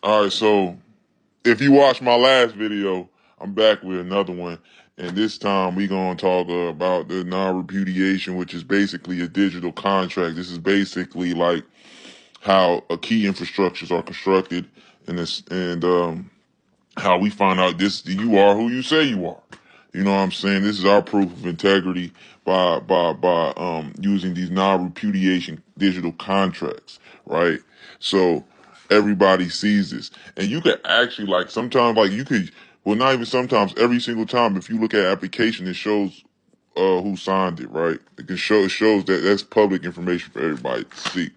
All right, so if you watched my last video, I'm back with another one. And this time we going to talk about the non-repudiation, which is basically a digital contract. This is basically like how key infrastructures are constructed and how we find out you are who you say you are. You know what I'm saying? This is our proof of integrity by using these non-repudiation digital contracts, right? So everybody sees this, and you could actually sometimes you could not even sometimes every single time if you look at application it shows who signed it, right? It shows that that's public information for everybody to see.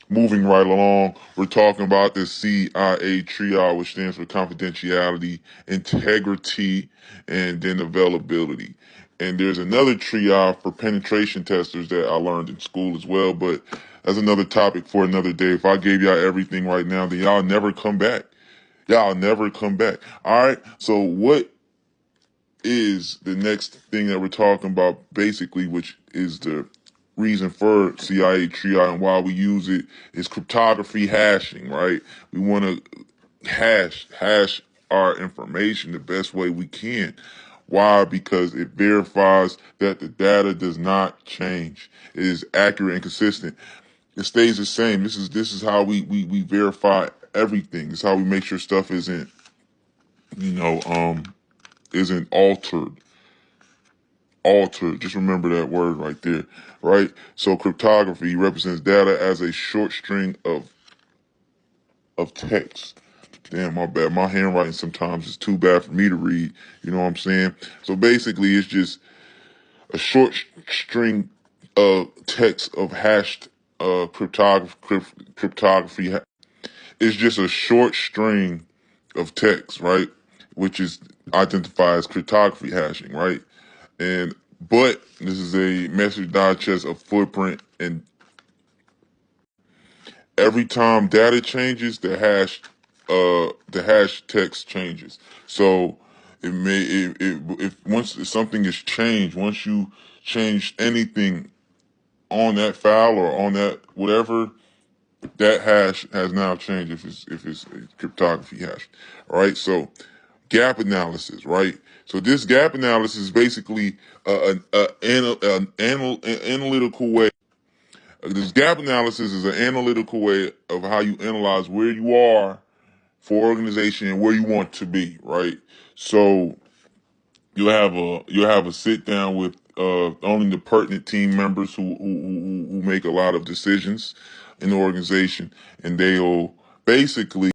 Moving right along, we're talking about the CIA triage, which stands for confidentiality, integrity, and then availability. And there's another triage for penetration testers that I learned in school as well, but that's another topic for another day. If I gave y'all everything right now, then y'all never come back. Y'all never come back. All right. So what is the next thing that we're talking about, basically, which is the reason for CIA triage and why we use it, is cryptography hashing, right? We want to hash our information the best way we can. Why? Because it verifies that the data does not change. It is accurate and consistent. It stays the same. This is how we verify everything. It's how we make sure stuff you know, isn't altered. Just remember that word right there, right? So cryptography represents data as a short string of text. Damn, my bad. My handwriting sometimes is too bad for me to read. You know what I'm saying? So basically, it's just a short string of text of hashed cryptography. It's just a short string of text, right? Which is identified as cryptography hashing, right? But this is a message digest of footprint, and every time data changes, the hash text changes. So if once something is changed, once you change anything on that file or on that whatever, that hash has now changed if it's cryptography hash. All right. So gap analysis, right? So this gap analysis is basically an analytical way. This gap analysis is an analytical way of how you analyze where you are for organization and where you want to be, right? So you'll have a sit down with only the pertinent team members who make a lot of decisions in the organization, and they'll basically